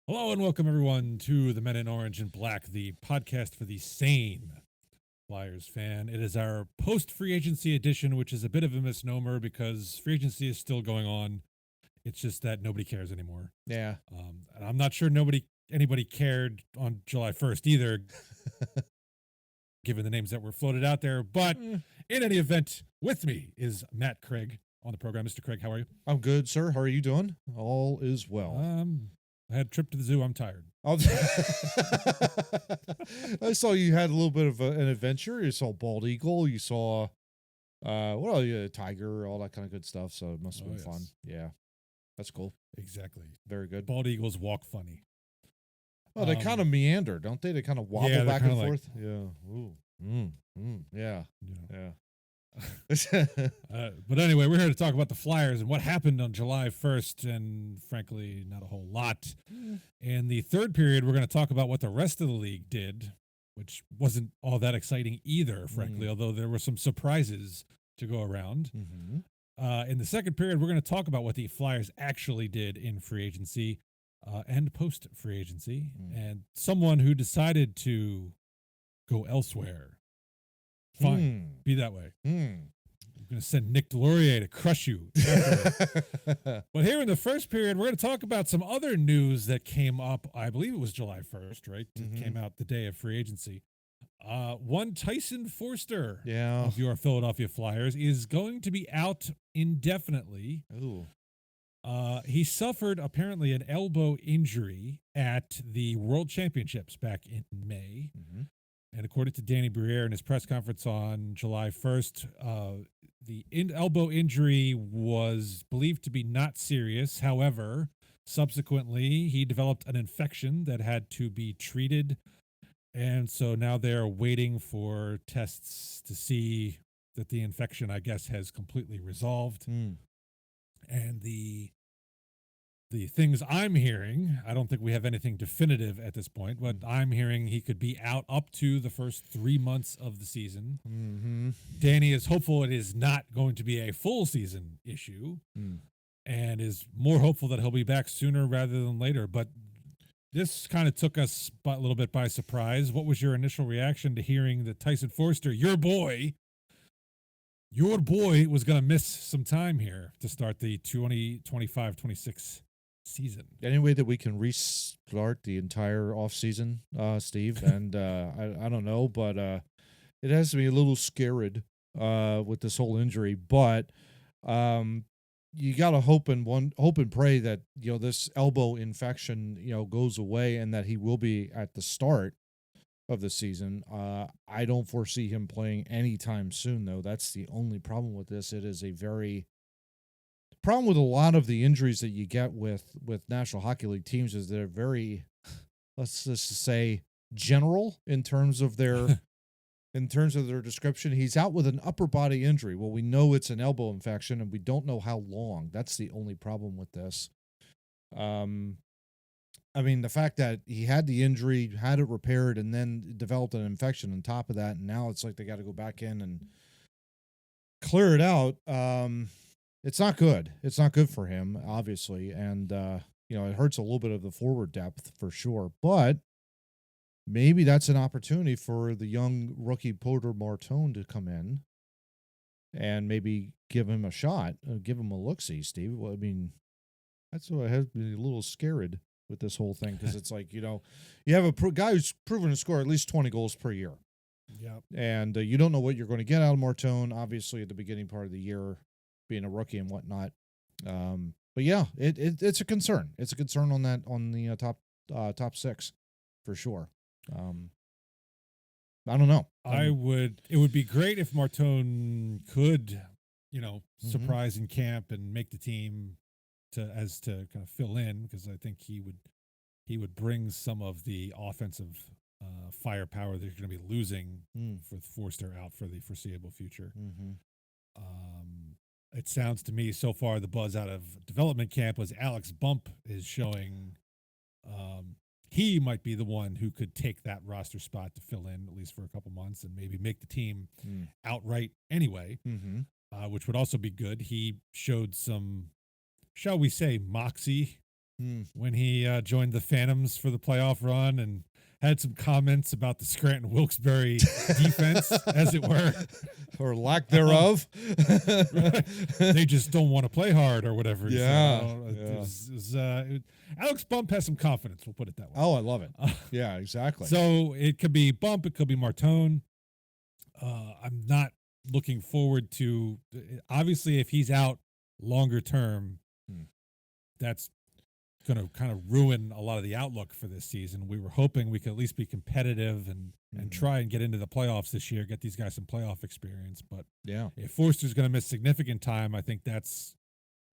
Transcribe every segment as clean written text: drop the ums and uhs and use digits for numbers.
Hello and welcome everyone to the Men in Orange and Black, the podcast for the sane Flyers fan. It is our post-free agency edition, which is a bit of a misnomer because free agency is still going on. It's just that nobody cares anymore. Yeah. And I'm not sure anybody cared on July 1st either, given the names that were floated out there. But in any event, with me is Matt Craig on the program. Mr. Craig, how are you? I'm good, sir. How are you doing? All is well. I had a trip to the zoo. I'm tired. I saw you had a little bit of an adventure. You saw bald eagle. You saw, tiger, all that kind of good stuff. So it must have been fun. Yeah, that's cool. Exactly. Very good. Bald eagles walk funny. Oh, they kind of meander, don't they? They kind of wobble back and forth. Yeah. Ooh. Yeah. Yeah. But anyway, we're here to talk about the Flyers and what happened on July 1st, and frankly, not a whole lot. In the third period, we're going to talk about what the rest of the league did, which wasn't all that exciting either, frankly, although there were some surprises to go around. In the second period, we're going to talk about what the Flyers actually did in free agency and post free agency, and someone who decided to go elsewhere. Fine, be that way. I'm going to send Nick Delorier to crush you. But here in the first period, we're going to talk about some other news that came up. I believe it was July 1st, right? It came out the day of free agency. One Tyson Foerster of your Philadelphia Flyers is going to be out indefinitely. Ooh. He suffered apparently an elbow injury at the World Championships back in May. And according to Danny Briere in his press conference on July 1st, the elbow injury was believed to be not serious. However, subsequently, he developed an infection that had to be treated. And so now they're waiting for tests to see that the infection, I guess, has completely resolved. And the things I'm hearing, I don't think we have anything definitive at this point, but I'm hearing he could be out up to the first 3 months of the season. Danny is hopeful it is not going to be a full season issue and is more hopeful that he'll be back sooner rather than later. But this kind of took us a little bit by surprise. What was your initial reaction to hearing that Tyson Foerster, your boy, was going to miss some time here to start the 2025-26 season? Any way that we can restart the entire offseason, Steve? And I don't know, but it has to be a little scared with this whole injury. But you got to hope and pray that this elbow infection goes away and that he will be at the start of the season. I don't foresee him playing anytime soon, though. That's the only problem with this. It is a very problem with a lot of the injuries that you get with National Hockey League teams is they're very, let's just say, general in terms of their description. He's out with an upper body injury. Well, we know it's an elbow infection, and we don't know how long. That's the only problem with this. I mean, the fact that he had the injury, had it repaired, and then developed an infection on top of that, and now it's like they got to go back in and clear it out. It's not good. It's not good for him, obviously, and it hurts a little bit of the forward depth for sure. But maybe that's an opportunity for the young rookie Porter Martone to come in and maybe give him a shot, give him a look-see, Steve. Well, I mean, that's what I have to be a little scared with this whole thing, because it's like, you have a guy who's proven to score at least 20 goals per year. Yeah. And you don't know what you're going to get out of Martone, obviously, at the beginning part of the year, being a rookie and whatnot. But yeah, it's a concern. It's a concern on the top six for sure. I don't know. It would be great if Martone could, surprise in camp and make the team to kind of fill in, because I think he would bring some of the offensive firepower that you're going to be losing for Foerster out for the foreseeable future. It sounds to me so far the buzz out of development camp was Alex Bump is showing he might be the one who could take that roster spot to fill in at least for a couple months and maybe make the team outright anyway, which would also be good. He showed some, shall we say, moxie when he joined the Phantoms for the playoff run and had some comments about the Scranton Wilkes-Barre defense, as it were. Or lack thereof. They just don't want to play hard or whatever. Yeah. Alex Bump has some confidence, we'll put it that way. Oh, I love it. Yeah, exactly. So it could be Bump, it could be Martone. I'm not looking forward to, obviously, if he's out longer term, that's going to kind of ruin a lot of the outlook for this season. We were hoping we could at least be competitive and try and get into the playoffs this year, get these guys some playoff experience. But if Foerster's going to miss significant time, I think that's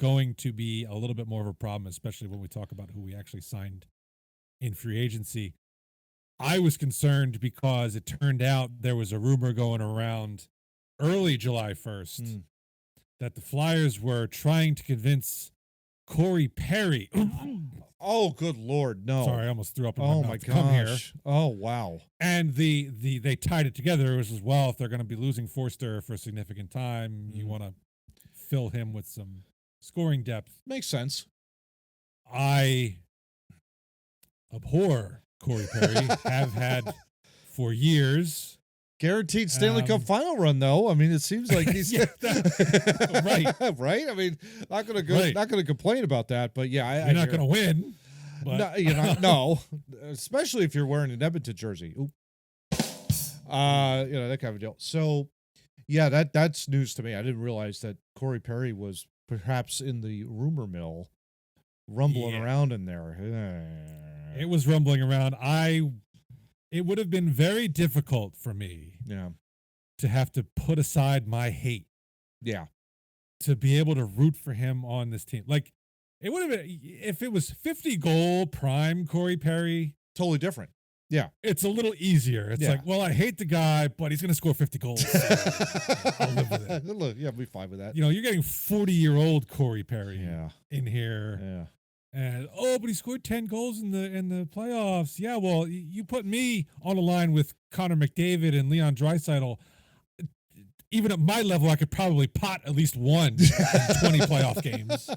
going to be a little bit more of a problem, especially when we talk about who we actually signed in free agency. I was concerned because it turned out there was a rumor going around early July 1st that the Flyers were trying to convince Corey Perry. Oh, good Lord, no! Sorry, I almost threw up in my mouth. gosh! Come here. Oh, wow! And they tied it together. It was as well, if they're going to be losing Foerster for a significant time, you want to fill him with some scoring depth. Makes sense. I abhor Corey Perry. Have had for years. Guaranteed Stanley Cup final run, though. I mean, it seems like he's right. Right. I mean, not gonna complain about that. But yeah, you're not gonna win. But. No, you're not. No, especially if you're wearing an Edmonton jersey. Oop. That kind of deal. So, yeah, that's news to me. I didn't realize that Corey Perry was perhaps in the rumor mill, rumbling around in there. It was rumbling around. It would have been very difficult for me to have to put aside my hate. Yeah. To be able to root for him on this team. Like, it would have been, if it was 50-goal prime Corey Perry. Totally different. Yeah. It's a little easier. It's like, well, I hate the guy, but he's going to score 50 goals. So I'll live with it. Look, yeah, I'll be fine with that. You're getting 40-year-old Corey Perry in here. Yeah. And but he scored 10 goals in the playoffs. Yeah, well, you put me on a line with Connor McDavid and Leon Draisaitl. Even at my level, I could probably pot at least one in 20 playoff games.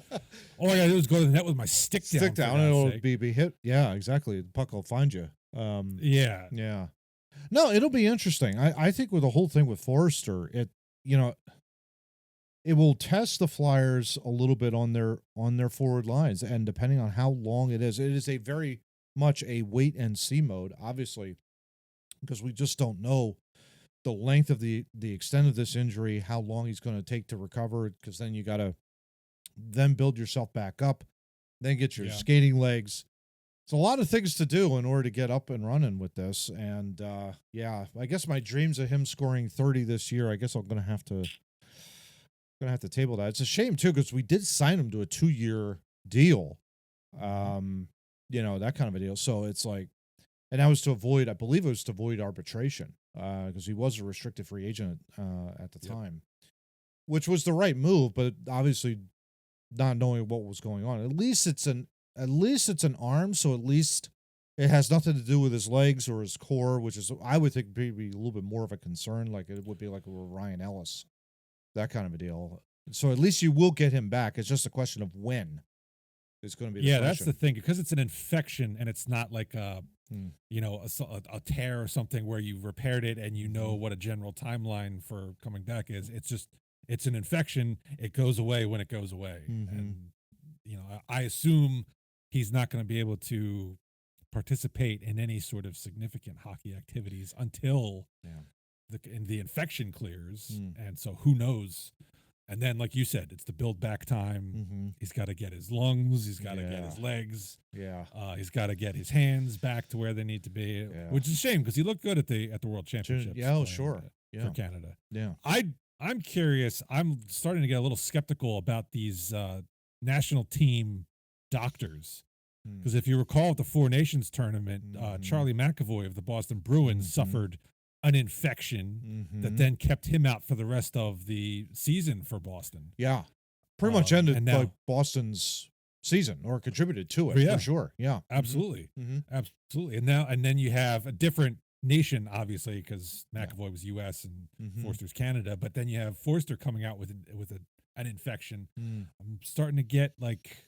All I gotta do is go to the net with my stick down. Stick down, and it'll be hit. Yeah, exactly. The puck will find you. Yeah. No, it'll be interesting. I think with the whole thing with Foerster, it will test the Flyers a little bit on their forward lines, and depending on how long it is a very much a wait and see mode, obviously, because we just don't know the length of the extent of this injury, how long he's going to take to recover, because then you got to then build yourself back up, then get your skating legs. It's a lot of things to do in order to get up and running with this, and I guess my dreams of him scoring 30 this year, I guess I'm going to have to table that. It's a shame too, because we did sign him to a 2-year deal, that kind of a deal. So it's like, and that was to avoid, I believe it was to avoid arbitration, because he was a restricted free agent at the time, which was the right move. But obviously, not knowing what was going on, at least it's an arm, so at least it has nothing to do with his legs or his core, which is, I would think, maybe a little bit more of a concern. Like it would be like with Ryan Ellis. That kind of a deal. So at least you will get him back. It's just a question of when it's going to be. That's the thing, because it's an infection and it's not like a tear or something where you've repaired it and you know what a general timeline for coming back is. It's an infection. It goes away when it goes away. And, I assume he's not going to be able to participate in any sort of significant hockey activities until the infection clears. And so who knows? And then, like you said, it's the build back time. He's got to get his lungs. He's got to get his legs. He's got to get his hands back to where they need to be, which is a shame because he looked good at the World Championships. Sure. For Canada. Yeah. I'm curious. I'm starting to get a little skeptical about these national team doctors. Because if you recall at the Four Nations tournament, Charlie McAvoy of the Boston Bruins suffered an infection that then kept him out for the rest of the season for Boston. Yeah. Pretty much ended like Boston's season, or contributed to it, for sure. Yeah. Absolutely. Absolutely. And then you have a different nation, obviously, because McAvoy was U.S. and Foerster's Canada, but then you have Foerster coming out with an infection. I'm starting to get like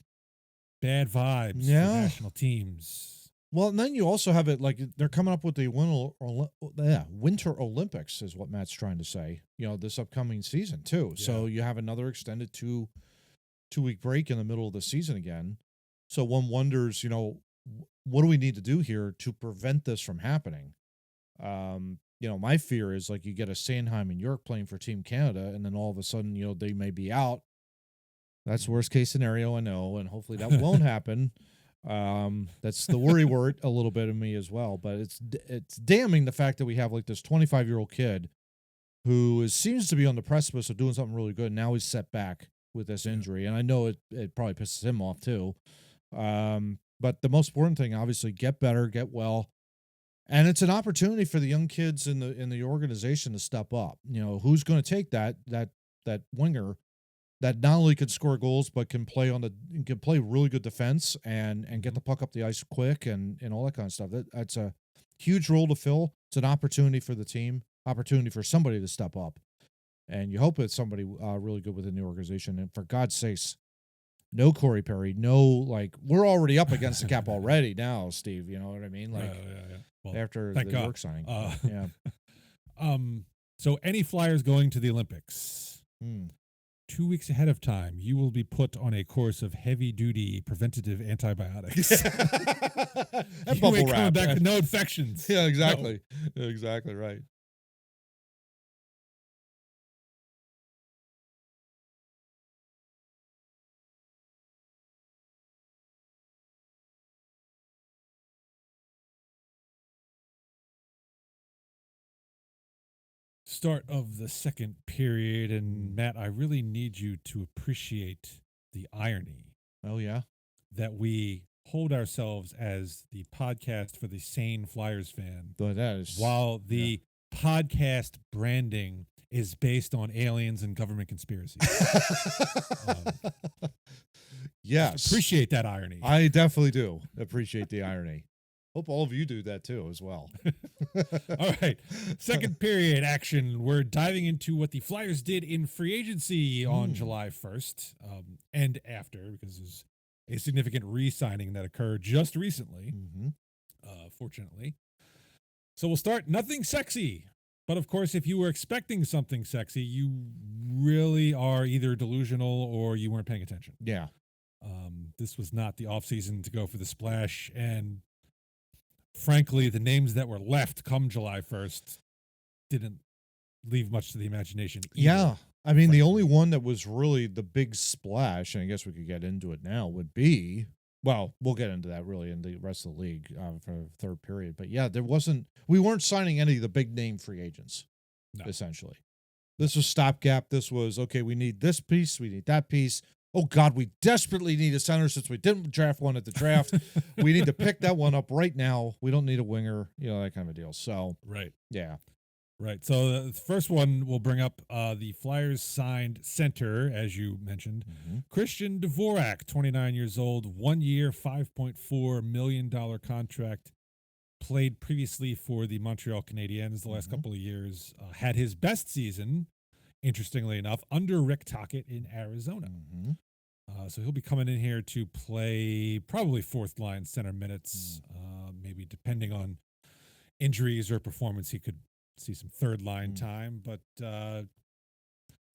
bad vibes for Yeah. national teams. Well, and then you also have it like they're coming up with the Winter Olympics is what Matt's trying to say. This upcoming season too. Yeah. So you have another extended 2-week break in the middle of the season again. So one wonders, what do we need to do here to prevent this from happening? My fear is like you get a Sandheim and York playing for Team Canada, and then all of a sudden, they may be out. That's worst case scenario, I know, and hopefully that won't happen. That's the worry word a little bit of me as well. But it's damning the fact that we have like this 25-year-old kid who seems to be on the precipice of doing something really good. Now he's set back with this injury, and I know it probably pisses him off too. But the most important thing, obviously, get better, get well. And it's an opportunity for the young kids in the organization to step up. Who's going to take that winger that not only can score goals but can play really good defense and get the puck up the ice quick and all that kind of stuff. That's a huge role to fill. It's an opportunity for the team, opportunity for somebody to step up. And you hope it's somebody really good within the organization. And for God's sakes, no Corey Perry, we're already up against the cap already now, Steve. You know what I mean? Yeah. Well, after the York signing. Yeah. So any Flyers going to the Olympics, 2 weeks ahead of time, you will be put on a course of heavy-duty preventative antibiotics. And you bubble ain't coming wrap. back with no infections. Yeah, exactly. No. Exactly right. Start of the second period, and Matt, I really need you to appreciate the irony. Oh, yeah? That we hold ourselves as the podcast for the sane Flyers fan, But that is, while the podcast branding is based on aliens and government conspiracies. Yes. Appreciate that irony. I definitely do appreciate the irony. Hope all of you do that too as well. All right. Second period action. We're diving into what the Flyers did in free agency on July 1st and after, because there's a significant re-signing that occurred just recently, fortunately. So we'll start. Nothing sexy. But of course, if you were expecting something sexy, you really are either delusional or you weren't paying attention. Yeah. This was not the offseason to go for the splash, and frankly, the names that were left come July 1st didn't leave much to the imagination either. Yeah. I mean, the only one that was really the big splash, and I guess we could get into it now, would be, well, we'll get into that really in the rest of the league for the third period. But yeah, we weren't signing any of the big name free agents, essentially. This was stopgap. This was, okay, we need this piece, we need that piece. Oh, God, we desperately need a center since we didn't draft one at the draft. We need to pick that one up right now. We don't need a winger, that kind of a deal. So, right. Yeah. Right. So the first one we'll bring up, the Flyers signed center, as you mentioned, Christian Dvorak, 29 years old, 1 year, $5.4 million contract, played previously for the Montreal Canadiens the last couple of years, had his best season, interestingly enough, under Rick Tocchet in Arizona. So he'll be coming in here to play probably fourth line center minutes, maybe depending on injuries or performance, he could see some third line time. But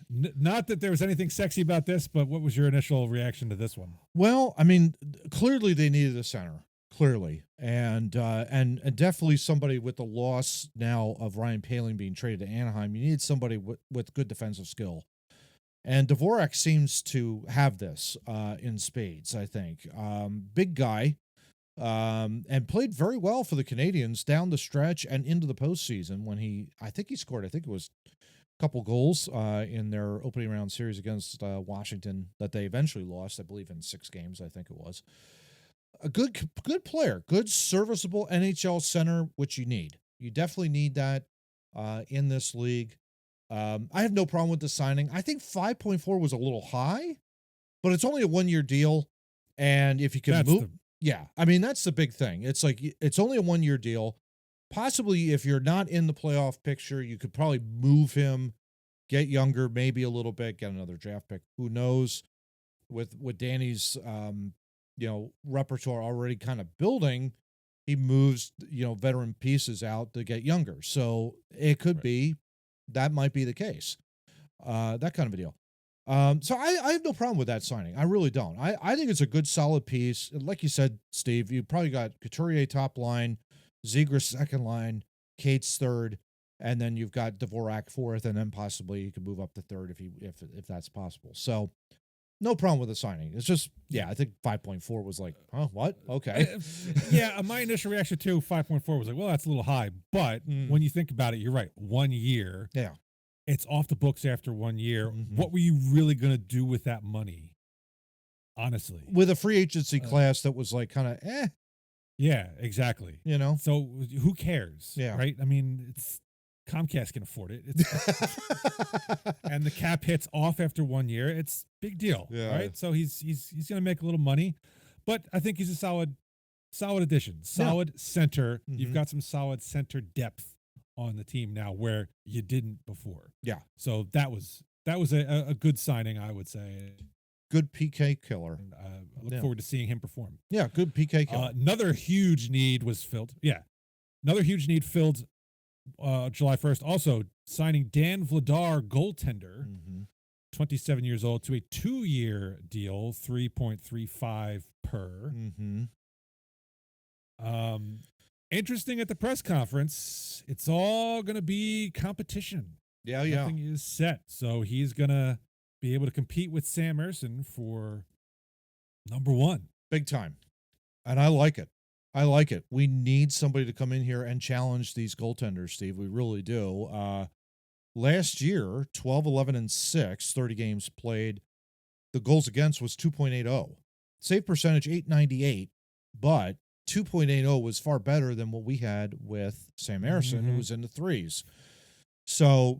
not that there was anything sexy about this, but what was your initial reaction to this one? Well, I mean, clearly they needed a center. Clearly, and definitely somebody with the loss now of Ryan Poehling being traded to Anaheim. You need somebody with good defensive skill, and Dvorak seems to have this in spades. I think big guy, and played very well for the Canadiens down the stretch and into the postseason when I think he scored. I think it was a couple goals in their opening round series against Washington that they eventually lost. I believe in 6 games. I think it was. A good player, good serviceable NHL center, which you need. You definitely need that in this league. I have no problem with the signing. I think 5.4 was a little high, but it's only a 1-year deal. And if you can move, I mean, that's the big thing. It's like, it's only a 1-year deal. Possibly if you're not in the playoff picture, you could probably move him, get younger, maybe a little bit, get another draft pick. Who knows with Danny's, repertoire already kind of building, he moves, veteran pieces out to get younger. So it could be, that might be the case. That kind of a deal. So I have no problem with that signing. I really don't. I think it's a good, solid piece. Like you said, Steve, you probably got Couturier top line, Zegras second line, Cates third, and then you've got Dvorak fourth, and then possibly you could move up to third if that's possible. So no problem with the signing. It's just, I think 5.4 was like, what? Okay. My initial reaction to 5.4 was like, well, that's a little high. But when you think about it, you're right. 1 year. Yeah. It's off the books after 1 year. Mm-hmm. What were you really going to do with that money? Honestly. With a free agency class that was like kind of, Yeah, exactly. So who cares? Yeah. Right? I mean, it's Comcast can afford it. And the cap hits off after 1 year. It's big deal. Yeah. Right? So he's going to make a little money. But I think he's a solid addition. Solid center. Mm-hmm. You've got some solid center depth on the team now where you didn't before. Yeah. So that was a good signing, I would say. Good PK killer. And, I look forward to seeing him perform. Yeah, good PK killer. Another huge need was filled. Yeah. Another huge need filled July 1st. Also signing Dan Vladar, goaltender, 27 years old, to a 2-year deal, 3.35 per. Interesting at the press conference, it's all going to be competition. Yeah. Nothing is set. So he's going to be able to compete with Sam Ersson for number 1. Big time. And I like it. We need somebody to come in here and challenge these goaltenders, Steve. We really do. Last year, 12, 11, and 6, 30 games played. The goals against was 2.80. Save percentage, 898. But 2.80 was far better than what we had with Sam Ersson, who was in the threes. So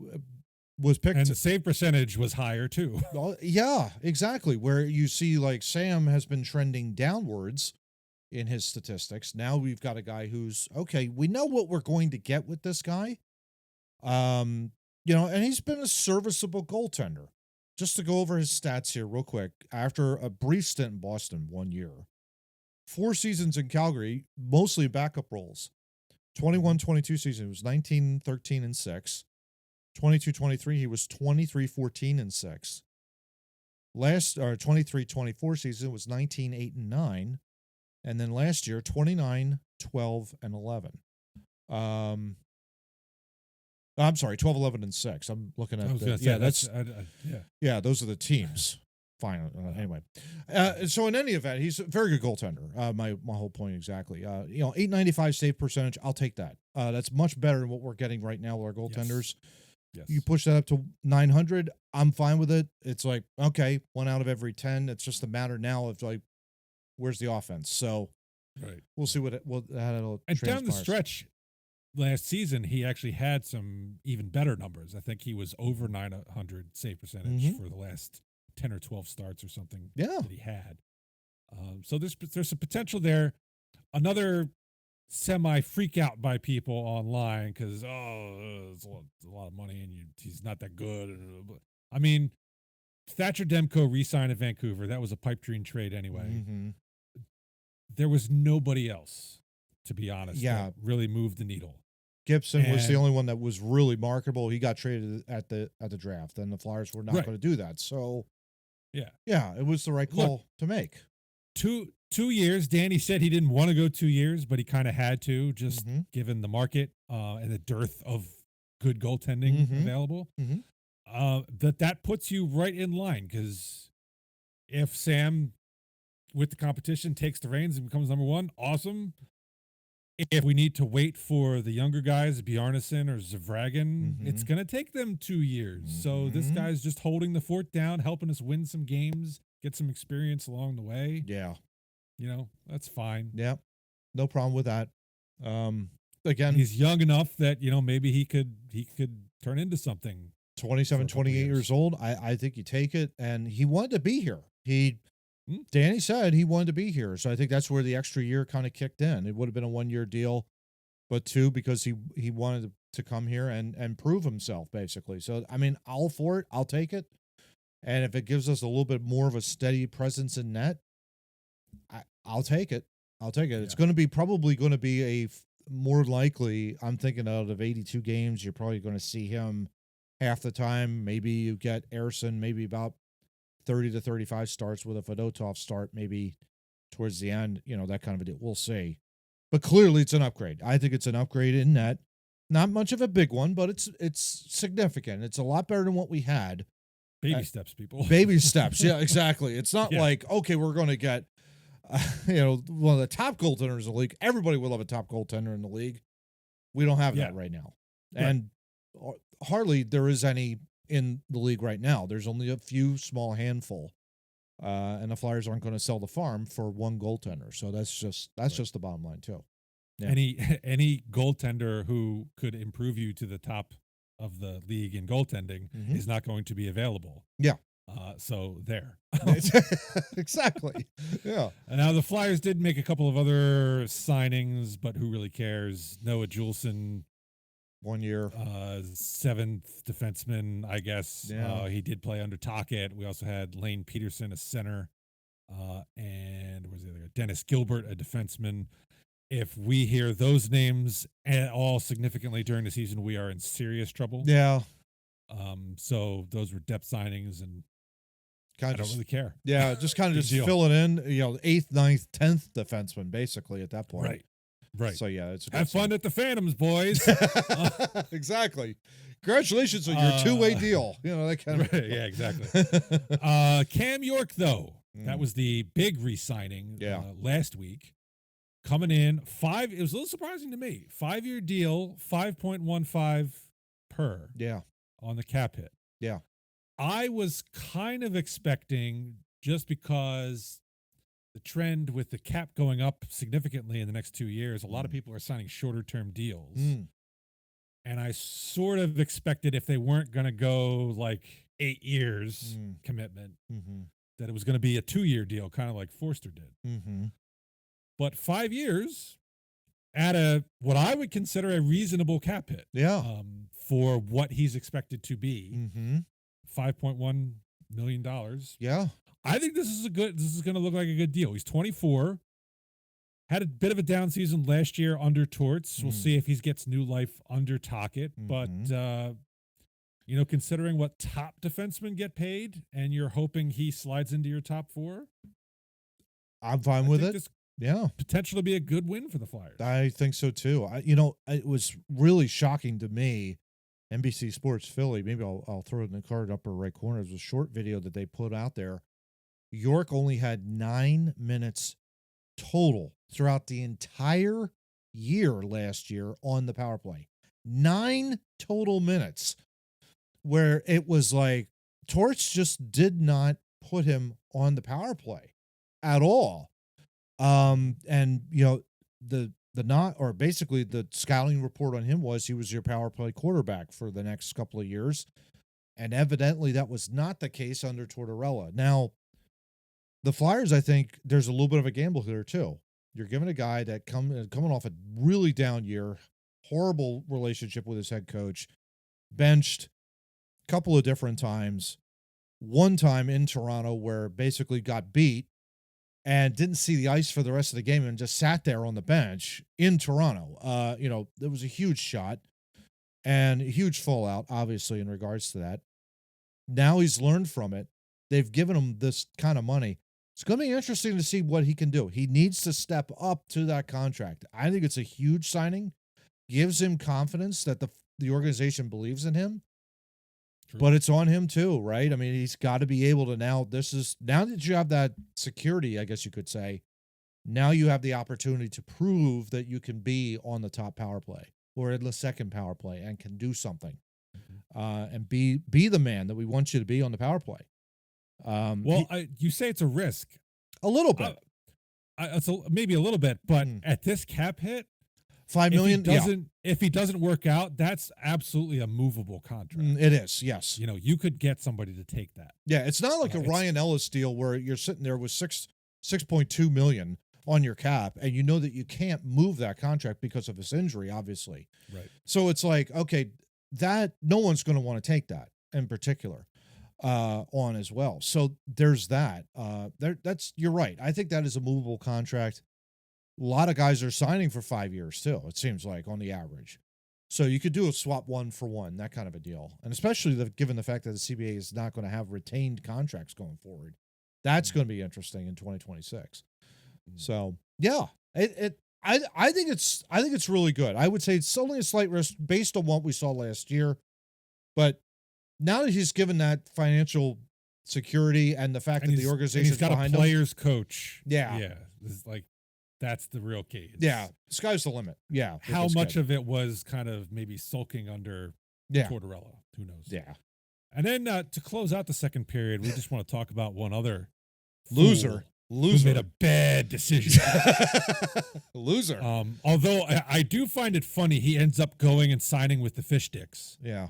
was picked. And the save percentage was higher too. Yeah, exactly. Where you see like Sam has been trending downwards in his statistics. Now we've got a guy who's okay. We know what we're going to get with this guy. And he's been a serviceable goaltender. Just to go over his stats here real quick. After a brief stint in Boston, 1 year, 4 seasons in Calgary, mostly backup roles. 21-22 season, he was 19-13 and 6. 22-23, he was 23-14 and 6. 23-24 season was 19-8 and 9. And then last year, 29-12 and 11. I'm sorry, 12, 11, and 6. I'm looking at those are the teams. Fine. Anyway, so in any event, he's a very good goaltender. My whole point exactly. 895 save percentage. I'll take that. That's much better than what we're getting right now with our goaltenders. Yes. You push that up to 900. I'm fine with it. It's like, okay, 1 out of every 10. It's just a matter now of like, where's the offense? So we'll see how it'll. And down the stretch, last season, he actually had some even better numbers. I think he was over 900 save percentage for the last 10 or 12 starts or something that he had. So there's some potential there. Another semi freak out by people online because, it's a lot of money and he's not that good. I mean, Thatcher Demko re-signed in Vancouver. That was a pipe dream trade anyway. There was nobody else, to be honest, that really moved the needle. Gibson was the only one that was really marketable. He got traded at the draft, and the Flyers were not going to do that. So, it was the right call to make. 2 years. Danny said he didn't want to go 2 years, but he kind of had to, just given the market and the dearth of good goaltending available. That puts you right in line, because if Sam, with the competition, takes the reins and becomes number 1, awesome. If we need to wait for the younger guys, Bjarnason or Zavragin, it's going to take them 2 years. So this guy's just holding the fort down, helping us win some games, get some experience along the way. Yeah. That's fine. Yeah. No problem with that. Again, he's young enough that, maybe he could turn into something. 27, 28 years old. I think you take it. And he wanted to be here. Danny said he wanted to be here. So I think that's where the extra year kind of kicked in. It would have been a 1-year deal, but 2 because he wanted to come here and prove himself, basically. So, I mean, all for it. I'll take it. And if it gives us a little bit more of a steady presence in net, I'll take it. I'll take it. Yeah. It's going to be probably going to be more likely. I'm thinking out of 82 games, you're probably going to see him half the time. Maybe you get Ersson, maybe about 30 to 35 starts with a Fedotov start, maybe towards the end. That kind of a deal. We'll see. But clearly, it's an upgrade. I think it's an upgrade in net. Not much of a big one, but it's significant. It's a lot better than what we had. Baby steps, people. Baby steps. Yeah, exactly. It's not Yeah. like, okay, we're going to get, one of the top goaltenders in the league. Everybody will have a top goaltender in the league. We don't have that right now. Right. And hardly there is any in the league right now. There's only a few small handful. And the Flyers aren't going to sell the farm for one goaltender. So that's just the bottom line too. Yeah. Any goaltender who could improve you to the top of the league in goaltending is not going to be available. Yeah. So there. Exactly. Yeah. And now the Flyers did make a couple of other signings, but who really cares? Noah Juleson, 1 year. 7th defenseman, I guess. Yeah. He did play under Tocchet. We also had Lane Peterson, a center, and was the other guy? Dennis Gilbert, a defenseman. If we hear those names at all significantly during the season, we are in serious trouble. Yeah. So those were depth signings, and I don't really care. Yeah, just kind of just deal. fill it in. 8th, 9th, 10th defenseman, basically at that point. Right. So yeah, it's have fun at the Phantoms, boys. Exactly. Congratulations on your 2-way deal. That kind of. Right, yeah, exactly. Cam York, though, that was the big re-signing last week. Coming in it was a little surprising to me. 5-year deal, 5.15 per. Yeah. On the cap hit. Yeah. I was kind of expecting, just because the trend with the cap going up significantly in the next 2 years, a lot of people are signing shorter term deals. And I sort of expected, if they weren't going to go like 8 years commitment, that it was going to be a 2-year deal, kind of like Foerster did. But 5 years at what I would consider a reasonable cap hit. Yeah. For what he's expected to be. $5.1 million. Yeah. I think this is going to look like a good deal. He's 24. Had a bit of a down season last year under Torts. We'll see if he gets new life under Tocchet. But, considering what top defensemen get paid, and you're hoping he slides into your top 4, I'm fine with it. Yeah. Potential to be a good win for the Flyers. I think so too. It was really shocking to me. NBC Sports Philly, maybe I'll throw it in the card upper right corner. It was a short video that they put out there. York only had 9 minutes total throughout the entire year last year on the power play. 9 total minutes, where it was like Torts just did not put him on the power play at all. Basically the scouting report on him was he was your power play quarterback for the next couple of years. And evidently that was not the case under Tortorella. Now, the Flyers, I think there's a little bit of a gamble here too. You're giving a guy that coming off a really down year, horrible relationship with his head coach, benched a couple of different times. One time in Toronto where basically got beat and didn't see the ice for the rest of the game and just sat there on the bench in Toronto. There was a huge shot and a huge fallout, obviously, in regards to that. Now he's learned from it. They've given him this kind of money. It's going to be interesting to see what he can do. He needs to step up to that contract. I think it's a huge signing. Gives him confidence that the organization believes in him. True. But it's on him too, right? I mean, he's got to be able to now that you have that security, I guess you could say, now you have the opportunity to prove that you can be on the top power play or in the second power play and can do something and be the man that we want you to be on the power play. You say it's a risk. A little bit. Maybe a little bit, but at this cap hit, $5 million. If he doesn't work out, that's absolutely a movable contract. It is, yes. You could get somebody to take that. Yeah, it's not like a Ryan Ellis deal where you're sitting there with $6.2 million on your cap, and you know that you can't move that contract because of his injury, obviously. Right. So it's like, okay, that no one's going to want to take that in particular. on as well. So there's that. You're right. I think that is a movable contract. A lot of guys are signing for 5 years too, it seems like, on the average. So you could do a swap 1 for 1, that kind of a deal. And especially given the fact that the CBA is not going to have retained contracts going forward. That's going to be interesting in 2026. So, yeah, I think it's really good. I would say it's only a slight risk based on what we saw last year. But now that he's given that financial security and the fact that the organization he's got a player's coach. Yeah. It's like, that's the real key. The sky's the limit. Yeah. How much of it was kind of maybe sulking under Tortorella? Who knows? Yeah. And then to close out the second period, we just want to talk about one other loser who made a bad decision. Loser. Although I do find it funny, he ends up going and signing with the Fish Sticks. Yeah.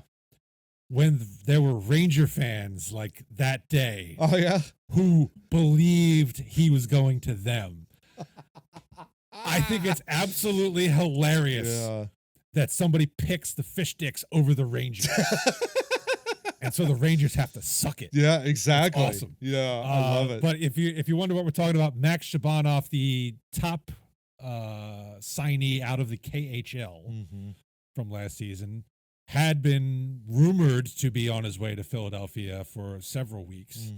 When there were Ranger fans like that day. Oh, yeah. Who believed he was going to them. I think it's absolutely hilarious that somebody picks the Fish Sticks over the Rangers. And so the Rangers have to suck it. Yeah, exactly. It's awesome. Yeah, I love it. But if you wonder what we're talking about, Max Shabanoff, the top signee out of the KHL from last season, had been rumored to be on his way to Philadelphia for several weeks.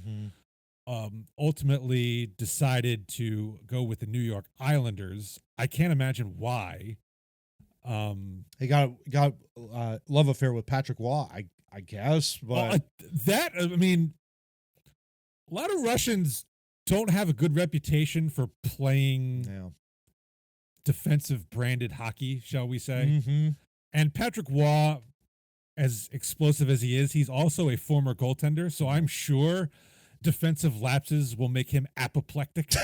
Ultimately decided to go with the New York Islanders. I can't imagine why. He got love affair with Patrick Waugh, I guess. But I mean, a lot of Russians don't have a good reputation for playing defensive branded hockey, shall we say. And Patrick Waugh, as explosive as he is, he's also a former goaltender, so I'm sure defensive lapses will make him apoplectic.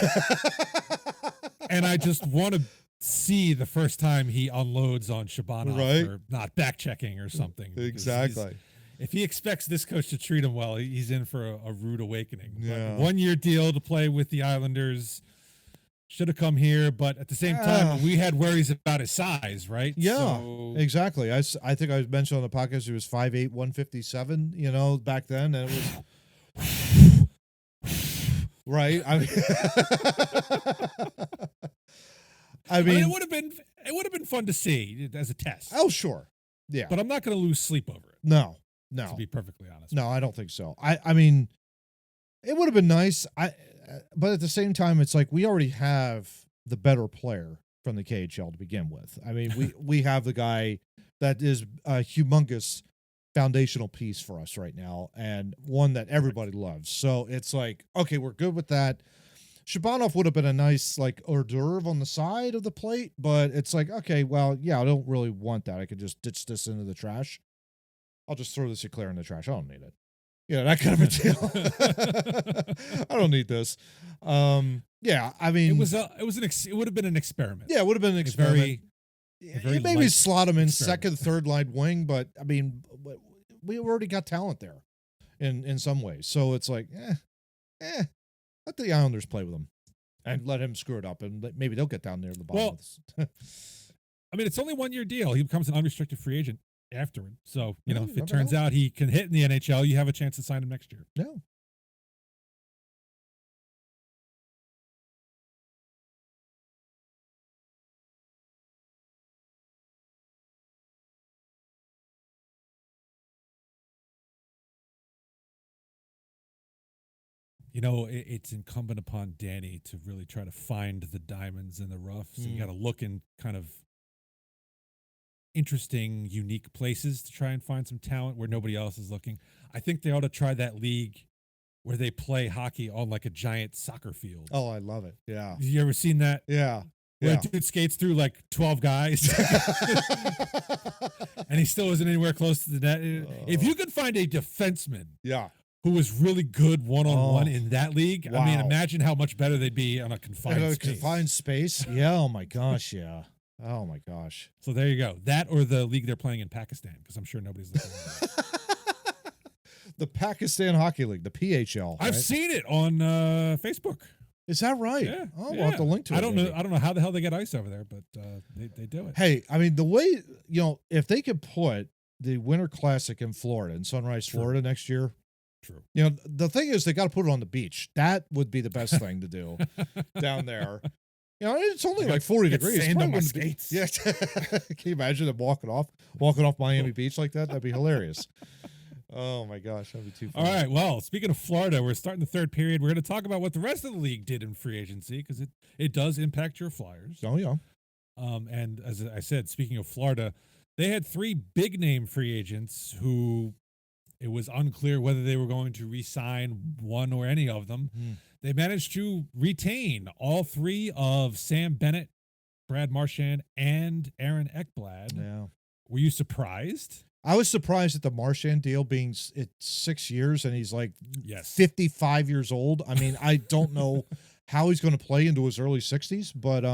And I just want to see the first time he unloads on Shabanoff or not back checking or something. Exactly. If he expects this coach to treat him well, he's in for a rude awakening. Yeah. 1-year deal to play with the Islanders. Should have come here, but at the same time, we had worries about his size, right? Yeah, exactly. I think I mentioned on the podcast he was 5'8", 157, back then, and it was right. I mean, it would have been fun to see as a test. Oh, sure. Yeah. But I'm not going to lose sleep over it. No. To be perfectly honest. No, I don't think so. I mean, it would have been nice. But at the same time, it's like we already have the better player from the KHL to begin with. I mean, we have the guy that is a humongous foundational piece for us right now and one that everybody loves. So it's like, okay, we're good with that. Shabanoff would have been a nice like hors d'oeuvre on the side of the plate, but it's like, okay, well, yeah, I don't really want that. I could just ditch this into the trash. I'll just throw this eclair in the trash. I don't need it. Yeah, that kind of a deal. I don't need this. Yeah, I mean, it would have been an experiment. Yeah, it would have been an experiment. Very maybe slot him in experiment. second, third line wing, but I mean, we already got talent there, in some ways. So it's like, let the Islanders play with him, and let him screw it up, and maybe they'll get down there at the bottom. Well, I mean, it's only 1-year deal. He becomes an unrestricted free agent afterward. So, if it turns out he can hit in the NHL, you have a chance to sign him next year. No. It's incumbent upon Danny to really try to find the diamonds in the rough. So you got to look in kind of interesting, unique places to try and find some talent where nobody else is looking. I think they ought to try that league where they play hockey on like a giant soccer field. Oh, I love it. Yeah. You ever seen that? Yeah. Where a dude skates through like 12 guys and he still isn't anywhere close to the net. If you could find a defenseman who was really good one-on-one in that league, I mean, imagine how much better they'd be on a confined space. Confined space? Yeah. Oh, my gosh. Yeah. Oh, my gosh. So there you go. That or the league they're playing in Pakistan, because I'm sure nobody's looking at that. The Pakistan Hockey League, the PHL. I've seen it on Facebook. Is that right? Yeah. Oh, we'll have to link to it. I don't know how the hell they get ice over there, but they do it. Hey, I mean, the way, if they could put the Winter Classic in Florida, in Sunrise, Florida next year, True. You know, the thing is, they got to put it on the beach. That would be the best thing to do down there. You know, it's only like 40 degrees. Sand on my Probably wouldn't be- skates. Yeah. Can you imagine them walking off Miami Beach like that? That'd be hilarious. Oh my gosh, that'd be too funny. All right. Well, speaking of Florida, we're starting the third period. We're going to talk about what the rest of the league did in free agency because it does impact your Flyers. Oh yeah. And as I said, speaking of Florida, they had 3 big name free agents who it was unclear whether they were going to re-sign one or any of them. They managed to retain all 3 of Sam Bennett, Brad Marchand, and Aaron Ekblad. Yeah. Were you surprised? I was surprised at the Marchand deal being 6 years and he's like Yes. 55 years old. I mean, I don't know how he's going to play into his early 60s, but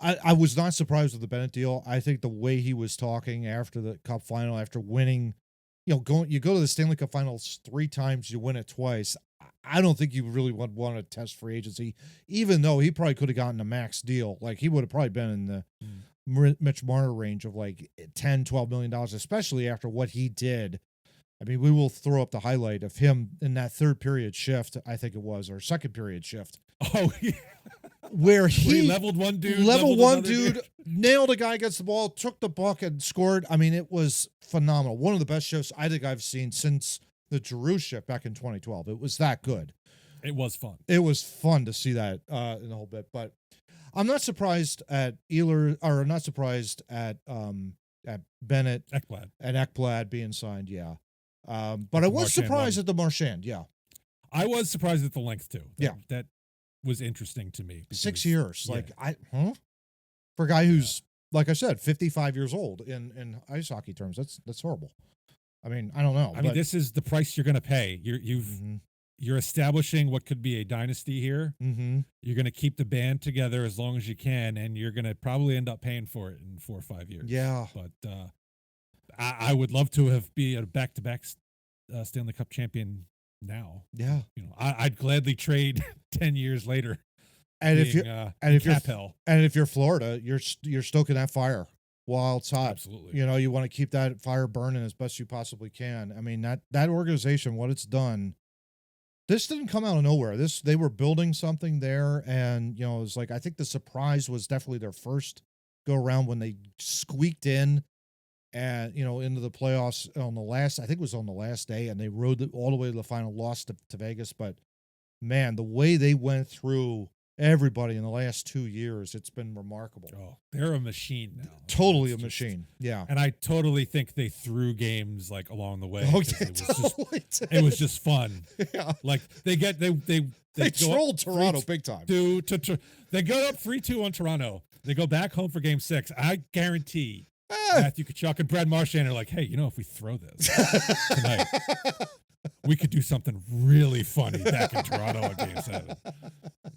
I was not surprised with the Bennett deal. I think the way he was talking after the Cup final, after winning, you go to the Stanley Cup Finals 3 times, you win it twice. I don't think you really would want to test free agency, even though he probably could have gotten a max deal. Like he would have probably been in the Mitch Marner range of like $10, $12 million, especially after what he did. I mean, we will throw up the highlight of him in that third period shift, I think it was, or second period shift. Oh, yeah. Where he leveled one dude. leveled one another dude, nailed a guy against the ball, took the puck and scored. I mean, it was phenomenal. One of the best shifts I think I've seen since the Giroux shift back in 2012. It was that good. It was fun. It was fun to see that in the whole bit. But I'm not surprised at Ehlers, or not surprised at Bennett Ekblad. and Ekblad being signed. Yeah. But I was surprised at the Marchand. Yeah. I was surprised at the length too. Yeah. That was interesting to me. 6 years. Yeah. Like for a guy who's, like I said, 55 years old in ice hockey terms, that's horrible. I mean, I don't know. I mean, this is the price you're going to pay. You're establishing what could be a dynasty here. Mm-hmm. You're going to keep the band together as long as you can, and you're going to probably end up paying for it in 4 or 5 years. Yeah. But I would love to be a back-to-back Stanley Cup champion now. Yeah. You know, I'd gladly trade 10 years later. And if you're Florida, you're stoking that fire while it's hot. Absolutely. You know, you want to keep that fire burning as best you possibly can. I mean, that organization, what it's done, this didn't come out of nowhere. They were building something there, and you know, it was like, I think the surprise was definitely their first go around when they squeaked in and, you know, into the playoffs on the last day, and they rode it all the way to the final, lost to Vegas. But man, the way they went through everybody in the last 2 years, it's been remarkable. Oh, they're a machine now. Totally a machine. Yeah. And I totally think they threw games like along the way. Oh, it was just fun. Yeah. Like they trolled Toronto big time. They go up 3-2 on Toronto. They go back home for game 6. I guarantee Matthew Tkachuk and Brad Marchand are like, hey, you know, if we throw this tonight, we could do something really funny back in Toronto on game 7.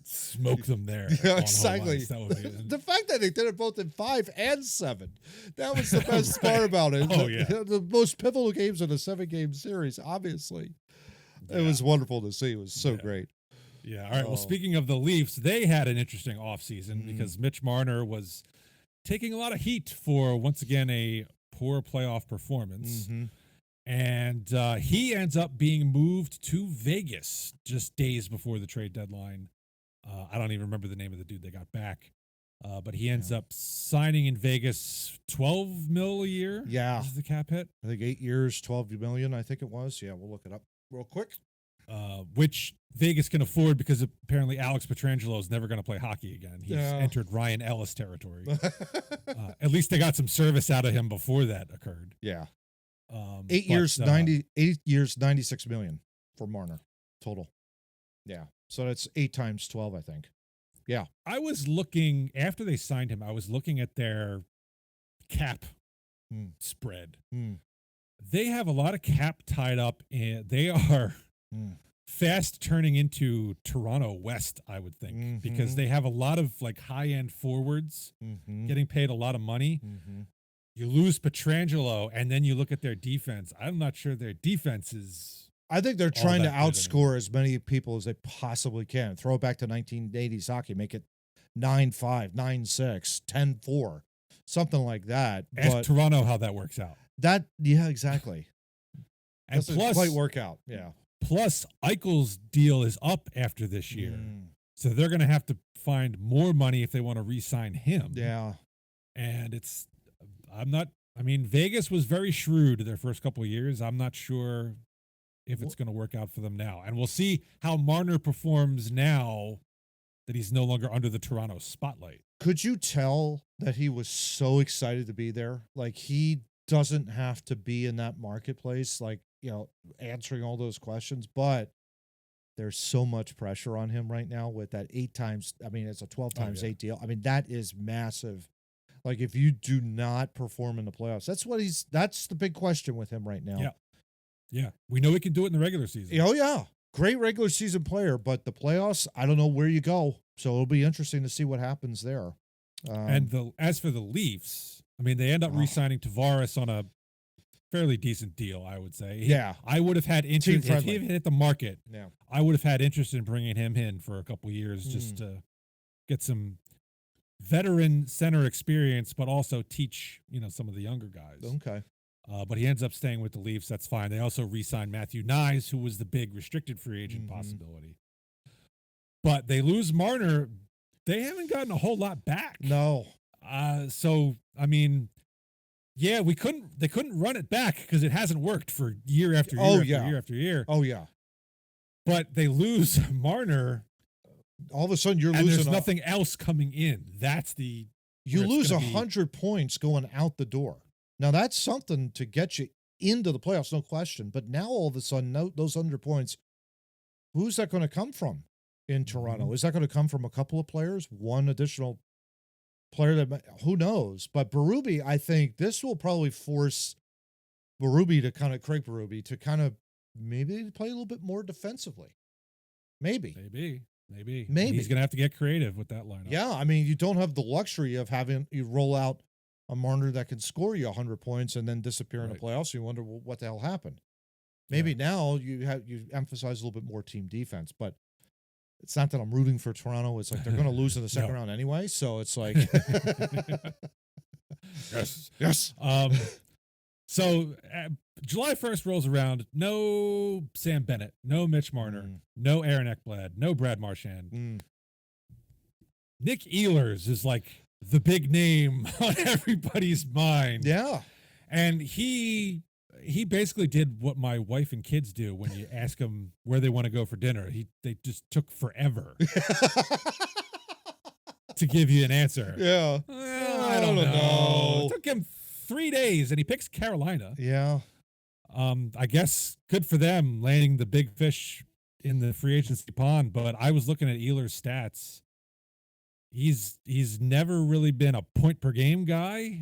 Smoke them there. Yeah, exactly. That would be, the fact that they did it both in 5 and 7. That was the best part about it. Oh, yeah. The most pivotal games in a 7-game series, obviously. Yeah. It was wonderful to see. It was so great. Yeah. All right. Well, speaking of the Leafs, they had an interesting offseason because Mitch Marner was taking a lot of heat for, once again, a poor playoff performance. Mm-hmm. And he ends up being moved to Vegas just days before the trade deadline. I don't even remember the name of the dude they got back. But he ends up signing in Vegas $12 million a year. Yeah. Is the cap hit. I think 8 years, $12 million, I think it was. Yeah, we'll look it up real quick. Which Vegas can afford because apparently Alex Pietrangelo is never going to play hockey again. He's entered Ryan Ellis territory. At least they got some service out of him before that occurred. Yeah. 8 years, 96 million for Marner total. Yeah. So that's 8 times 12, I think. Yeah. I was looking, after they signed him, I was looking at their cap spread. They have a lot of cap tied up, and they are fast turning into Toronto West, I would think, because they have a lot of like high-end forwards getting paid a lot of money. You lose Pietrangelo, and then you look at their defense. I'm not sure their defense is. I think they're trying to outscore as many people as they possibly can. Throw it back to 1980s hockey, make it 9-5, 9-6, 10-4, something like that. Ask Toronto how that works out. Yeah, exactly. And doesn't plus, quite work out. Yeah. Plus, Eichel's deal is up after this year. So they're going to have to find more money if they want to re-sign him. Yeah. And Vegas was very shrewd their first couple of years. I'm not sure if it's going to work out for them now. And we'll see how Marner performs now that he's no longer under the Toronto spotlight. Could you tell that he was so excited to be there? Like, he doesn't have to be in that marketplace, like, answering all those questions, but there's so much pressure on him right now with that 8 times. I mean, it's a 12 times 8 deal. I mean, that is massive. Like, if you do not perform in the playoffs, that's the big question with him right now. Yeah. Yeah. We know he can do it in the regular season. Oh, yeah. Great regular season player, but the playoffs, I don't know where you go. So it'll be interesting to see what happens there. As for the Leafs, I mean, they end up re-signing Tavares on a fairly decent deal, I would say. Yeah. I would have had interest if he had hit the market. Yeah. I would have had interest in bringing him in for a couple years just to get some veteran center experience, but also teach, some of the younger guys. Okay. But he ends up staying with the Leafs. That's fine. They also re-signed Matthew Nyes, who was the big restricted free agent possibility. But they lose Marner. They haven't gotten a whole lot back. No. So, I mean, yeah, they couldn't run it back because it hasn't worked for year after year after year. Oh, yeah. But they lose Marner. All of a sudden, you're and losing. There's nothing else coming in. That's the. You lose 100 points going out the door. Now, that's something to get you into the playoffs, no question. But now, all of a sudden, those 100 points, who's that going to come from in Toronto? Is that going to come from a couple of players? One additional player who knows? But Berube, I think this will probably force Craig Berube to kind of maybe play a little bit more defensively. Maybe. He's going to have to get creative with that lineup. Yeah, I mean, you don't have the luxury of having you roll out a Marner that can score you 100 points and then disappear in the playoffs. You wonder what the hell happened. Maybe now you emphasize a little bit more team defense, but it's not that I'm rooting for Toronto. It's like they're going to lose in the second round anyway, so it's like yes. So July 1st rolls around. No Sam Bennett, no Mitch Marner, no Aaron Ekblad, no Brad Marchand. Nick Ehlers is like the big name on everybody's mind. Yeah. And he basically did what my wife and kids do when you ask them where they want to go for dinner. They just took forever to give you an answer. Yeah. I don't know. It took him 3 days, and he picks Carolina. Yeah. I guess good for them landing the big fish in the free agency pond, but I was looking at Ehlers' stats. He's never really been a point per game guy.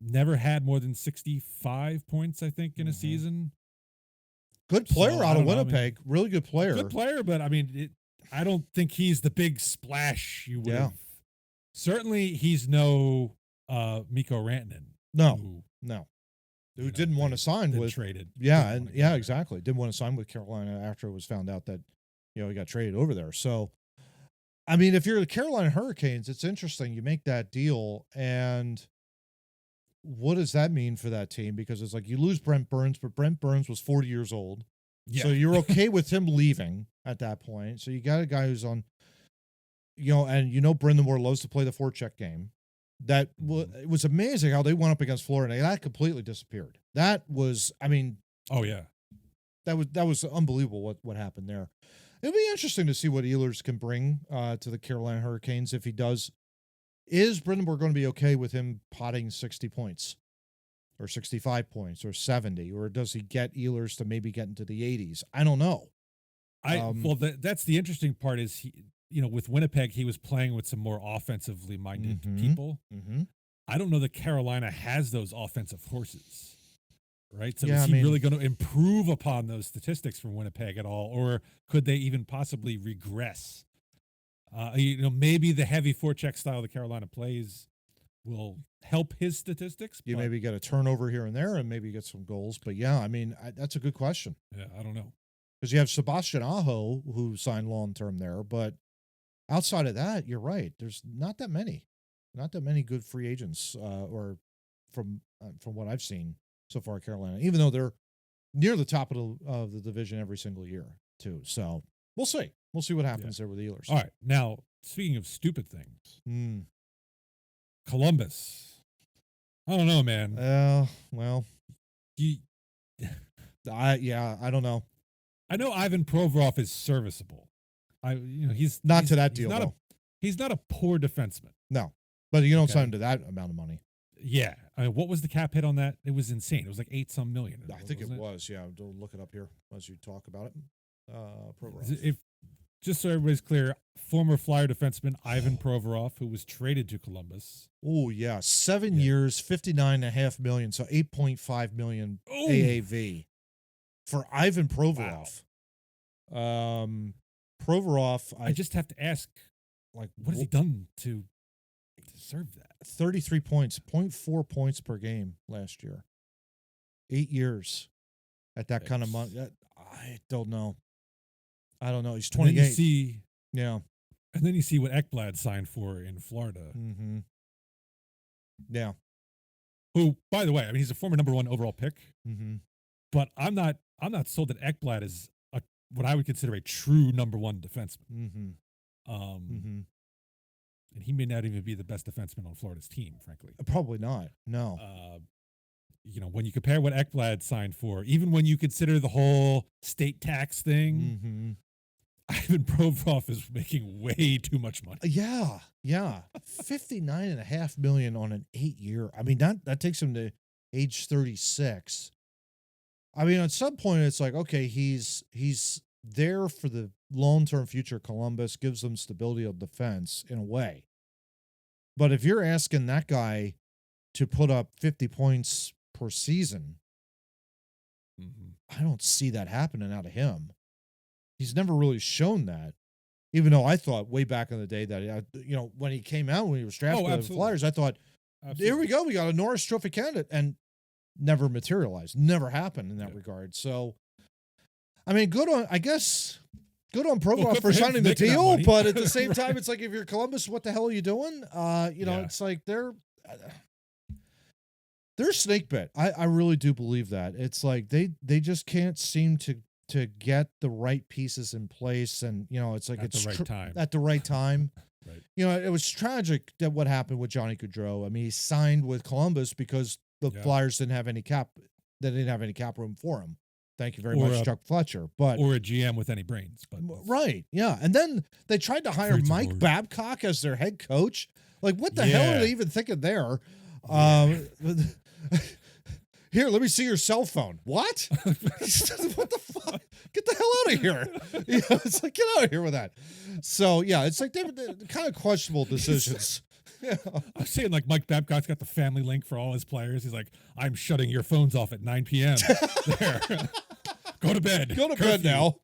Never had more than 65 points, I think, in a season. Good player out of Winnipeg. Really good player. Good player, but I mean, I don't think he's the big splash you would have. Certainly, he's no Mikko Rantanen. No. Who didn't want to sign with traded. Yeah, exactly. Didn't want to sign with Carolina after it was found out that he got traded over there. So, I mean, if you're the Carolina Hurricanes, it's interesting. You make that deal, and what does that mean for that team? Because it's like you lose Brent Burns, but Brent Burns was 40 years old. Yeah. So you're okay with him leaving at that point. So you got a guy who's on, and Brendan Moore loves to play the forecheck game. It was amazing how they went up against Florida. And that completely disappeared. That was, oh yeah, that was unbelievable what happened there. It'll be interesting to see what Ehlers can bring to the Carolina Hurricanes if he does. Is Brandenburg going to be okay with him potting 60 points or 65 points or 70? Or does he get Ehlers to maybe get into the 80s? I don't know. That's the interesting part is with Winnipeg, he was playing with some more offensively minded people. I don't know that Carolina has those offensive horses. Right. So is he really going to improve upon those statistics from Winnipeg at all? Or could they even possibly regress? Maybe the heavy forecheck style that Carolina plays will help his statistics. You maybe get a turnover here and there and maybe get some goals. But that's a good question. Yeah, I don't know. Because you have Sebastian Aho, who signed long-term there. But outside of that, you're right. There's not that many good free agents or from what I've seen so far, Carolina, even though they're near the top of the division every single year too. So we'll see. We'll see what happens there with the Oilers. All right. Now, speaking of stupid things, Mm. Columbus. I don't know, man. Well, You, I don't know. I know Ivan Provorov is serviceable. He's To that deal, though. He's not a poor defenseman. No, but you don't sign him to that amount of money. Yeah. I mean, what was the cap hit on that? It was insane. It was like 8-some million. I think it was. Yeah, I'll look it up here as you talk about it. Provorov. If just so everybody's clear, former Flyer defenseman Ivan Provorov, who was traded to Columbus. Oh yeah, 7 years, $59.5 million, so $8.5 million AAV for Ivan Provorov. Wow. Provorov, I just have to ask, like, what has he done to deserve that? 33 points, 0.4 points per game last year. 8 years at that kind of money. I don't know. He's 28. And then you see what Ekblad signed for in Florida. Mm-hmm. Yeah. Who, by the way, I mean, he's a former number 1 overall pick. Mm-hmm. But I'm not sold that Ekblad is what I would consider a true number 1 defenseman. Mm-hmm. And he may not even be the best defenseman on Florida's team, frankly. Probably not. No. When you compare what Ekblad signed for, even when you consider the whole state tax thing, Ivan Provorov is making way too much money. Yeah. $59.5 million on an 8-year. I mean, that takes him to age 36. I mean, at some point, it's like, okay, he's there for the long-term future. Columbus gives them stability of defense in a way. But if you're asking that guy to put up 50 points per season, I don't see that happening out of him. He's never really shown that. Even though I thought way back in the day that, when he came out, when he was drafted by the Flyers, I thought, here we go. We got a Norris Trophy candidate. And never materialized. Never happened in that regard. So, I mean, good on Provorov for signing the deal. But at the same time, it's like, if you're Columbus, what the hell are you doing? It's like they're snake bit. I really do believe that. It's like they just can't seem to get the right pieces in place, and it's like at the right time. At the right time. Right. It was tragic that what happened with Johnny Gaudreau. I mean, he signed with Columbus because the Flyers didn't have any cap. They didn't have any cap room for him. Thank you very much, Chuck Fletcher. Or a GM with any brains. But right, yeah. And then they tried to hire Mike Babcock as their head coach. Like, what the hell are they even thinking there? Here, let me see your cell phone. What? What the fuck? Get the hell out of here. It's like, get out of here with that. So, it's like they're kind of questionable decisions. I'm saying, like, Mike Babcock's got the family link for all his players. He's like, I'm shutting your phones off at 9 p.m. There. Go to bed. Go to bed now.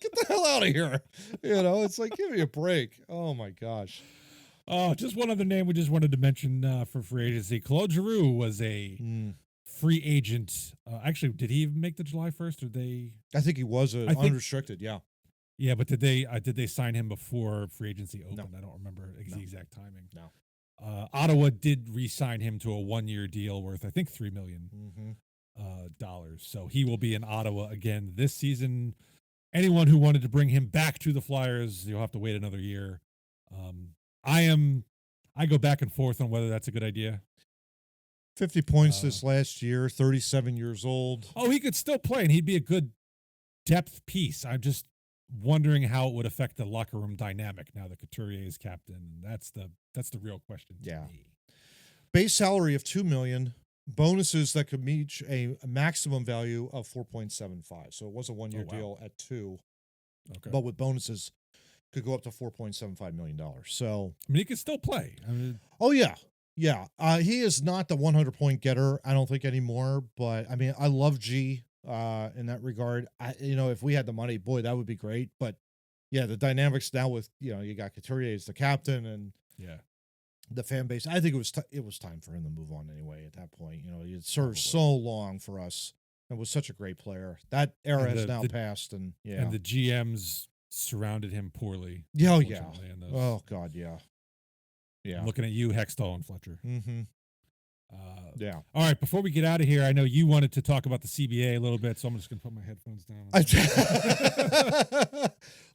Get the hell out of here. It's like, give me a break. Oh, my gosh. Just one other name we just wanted to mention for free agency. Claude Giroux was a free agent. Actually, did he even make the July 1st? Or I think he was unrestricted, yeah. Yeah, but did they sign him before free agency opened? No. I don't remember the exact timing. No. Ottawa did re-sign him to a 1-year deal worth, I think, $3 million. So he will be in Ottawa again this season. Anyone who wanted to bring him back to the Flyers, you'll have to wait another year. I go back and forth on whether that's a good idea. 50 points this last year, 37 years old. Oh, he could still play, and he'd be a good depth piece. I'm just wondering how it would affect the locker room dynamic now that Couturier is captain. That's the real question to me. Base salary of $2 million, bonuses that could reach a maximum value of 4.75. So it was a 1-year deal at 2. Okay. But with bonuses could go up to $4.75 million. So I mean, he could still play. He is not the 100-point getter, I don't think, anymore. But I mean, I love G in that regard. If we had the money, boy, that would be great. But the dynamics now with you got Couturier as the captain and the fan base. I think it was time for him to move on anyway. At that point, he had served so long for us and was such a great player. That era has now passed, and the GMs surrounded him poorly. Oh God, yeah. I'm looking at you, Hextall and Fletcher. Mm-hmm. Yeah. All right, before we get out of here, I know you wanted to talk about the CBA a little bit, so I'm just going to put my headphones down.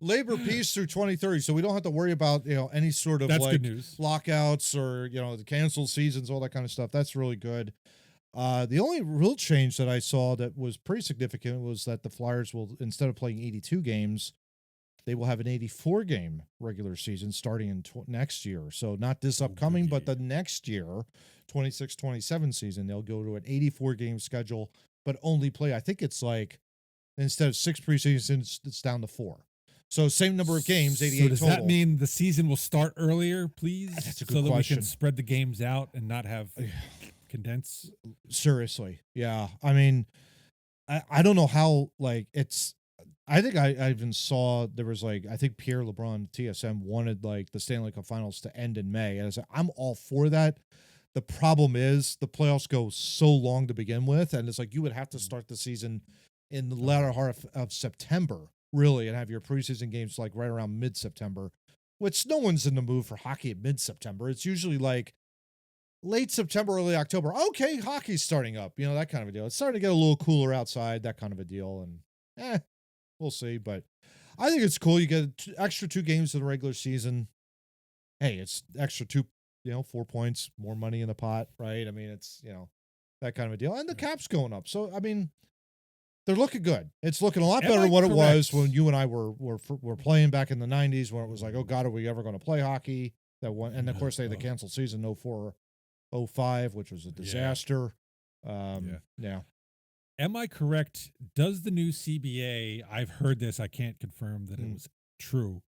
Labor peace through 2030, so we don't have to worry about any sort of That's like good news. lockouts or the canceled seasons, all that kind of stuff. That's really good. The only real change that I saw that was pretty significant was that the Flyers will, instead of playing 82 games, they will have an 84-game regular season starting in next year. So not this upcoming, but the next year, 26-27 season, they'll go to an 84-game schedule, but only play, I think it's like, instead of 6 preseasons, it's down to 4. So same number of games, 88 so does total. that mean the season will start earlier, please? That's a good so that question. we can spread the games out and not have condense? Seriously. Yeah. I mean, I don't know how, like, it's, I think I even saw there was like, I think Pierre LeBrun, TSM, wanted like the Stanley Cup Finals to end in May. And I said, I'm all for that. The problem is the playoffs go so long to begin with. And it's like you would have to start the season in the latter half of September, really, and have your preseason games like right around mid-September, which no one's in the mood for hockey at mid-September. It's usually like late September, early October. Okay, hockey's starting up, that kind of a deal. It's starting to get a little cooler outside, that kind of a deal. And we'll see, but I think it's cool. You get extra 2 games in the regular season. Hey, it's extra 2, 4 points, more money in the pot, right? I mean, it's, that kind of a deal. And the cap's going up. So, I mean, they're looking good. It's looking a lot better than what it was when you and I were playing back in the 90s, when it was like, oh, God, are we ever going to play hockey? That one, and, of course, they had the canceled season 04-05, which was a disaster. Yeah. Am I correct? Does the new CBA, I've heard this, I can't confirm that it was true.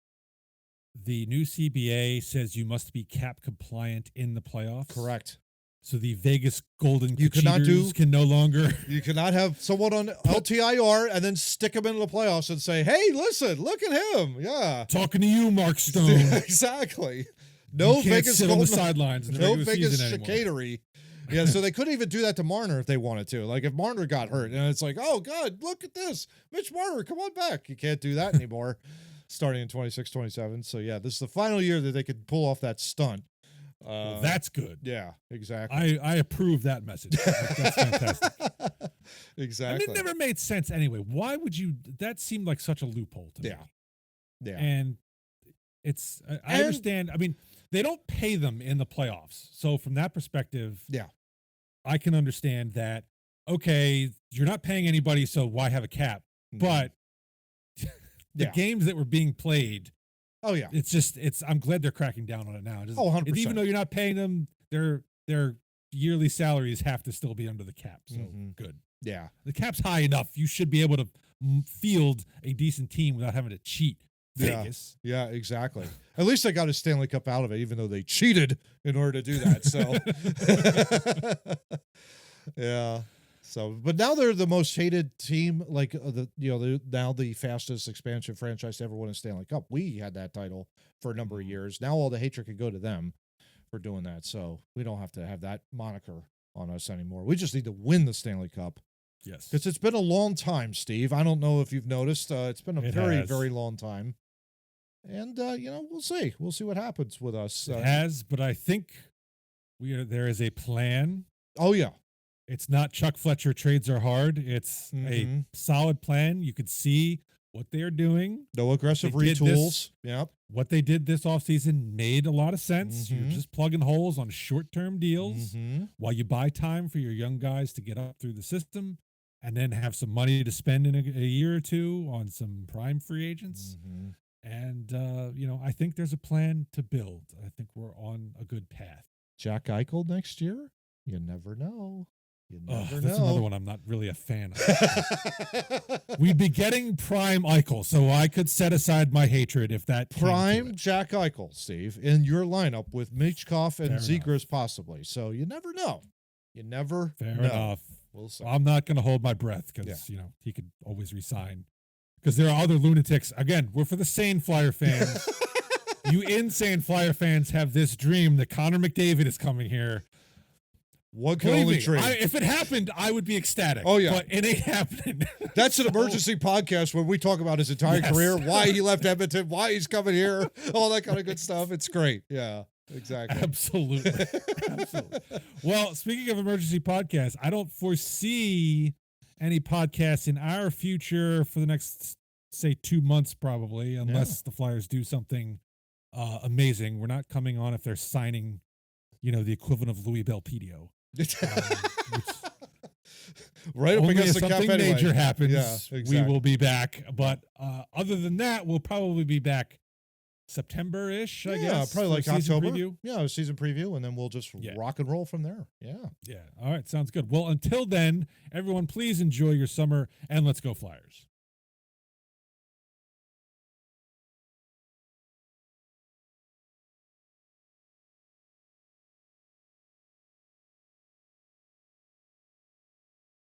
The new CBA says you must be cap compliant in the playoffs. Correct. So the Vegas Golden You cannot can no longer. You cannot have someone on LTIR and then stick him into the playoffs and say, hey, listen, look at him. Yeah. Talking to you, Mark Stone. Exactly. No you can't Vegas sit Golden, on the sidelines. In the no regular Vegas season anymore. chicanery. Yeah, so they couldn't even do that to Marner if they wanted to. Like if Marner got hurt, and it's like, oh God, look at this, Mitch Marner, come on back. You can't do that anymore. Starting in 26-27. So yeah, this is the final year that they could pull off that stunt. Well, that's good. Yeah, exactly. I approve that message. That's fantastic. Exactly. And it never made sense anyway. Why would you? That seemed like such a loophole to me. Yeah. And it's I understand. I mean, they don't pay them in the playoffs, so from that perspective, I can understand that. Okay, you're not paying anybody, so why have a cap? Mm-hmm. But the games that were being played. Oh yeah, I'm glad they're cracking down on it now. 100%. Even though you're not paying them, their yearly salaries have to still be under the cap. So good. Yeah, the cap's high enough. You should be able to field a decent team without having to cheat. Vegas. Yeah, exactly. At least they got a Stanley Cup out of it, even though they cheated in order to do that. So, yeah. So, but now they're the most hated team. Like they're now the fastest expansion franchise to ever win a Stanley Cup. We had that title for a number of years. Now all the hatred could go to them for doing that. So we don't have to have that moniker on us anymore. We just need to win the Stanley Cup. Yes, because it's been a long time, Steve. I don't know if you've noticed. It's been a very, very long time. And we'll see. We'll see what happens with us. It has, but I think there is a plan. Oh yeah. It's not Chuck Fletcher trades are hard. It's a solid plan. You could see what they're doing. No aggressive retools. Yep. What they did this offseason made a lot of sense. You're just plugging holes on short-term deals while you buy time for your young guys to get up through the system and then have some money to spend in a year or two on some prime free agents. And, I think there's a plan to build. I think we're on a good path. Jack Eichel next year? You never know. You never know. That's another one I'm not really a fan of. We'd be getting prime Eichel, so I could set aside my hatred if that prime Jack Eichel, Steve, in your lineup with Michkov and Zegras possibly. So you never know. You never know. Fair enough. We'll see. I'm not going to hold my breath because he could always resign. Because there are other lunatics. Again, we're for the sane Flyer fans. You insane Flyer fans have this dream that Connor McDavid is coming here. One can only dream. If it happened, I would be ecstatic. Oh, yeah. But it ain't happening. That's an emergency podcast where we talk about his entire career, why he left Edmonton, why he's coming here, all that kind of good stuff. It's great. Yeah. Exactly. Absolutely. Absolutely. Well, speaking of emergency podcasts, I don't foresee any podcasts in our future for the next, say, 2 months, probably, unless the Flyers do something amazing. We're not coming on if they're signing, the equivalent of Louis Belpedio. Right up only against if the cap something anyway. major happens, Yeah, exactly. we will be back. But other than that, we'll probably be back September-ish, I guess. Probably like season October. preview. Yeah, a season preview, and then we'll just rock and roll from there. Yeah. Yeah. All right. Sounds good. Well, until then, everyone, please enjoy your summer, and let's go Flyers.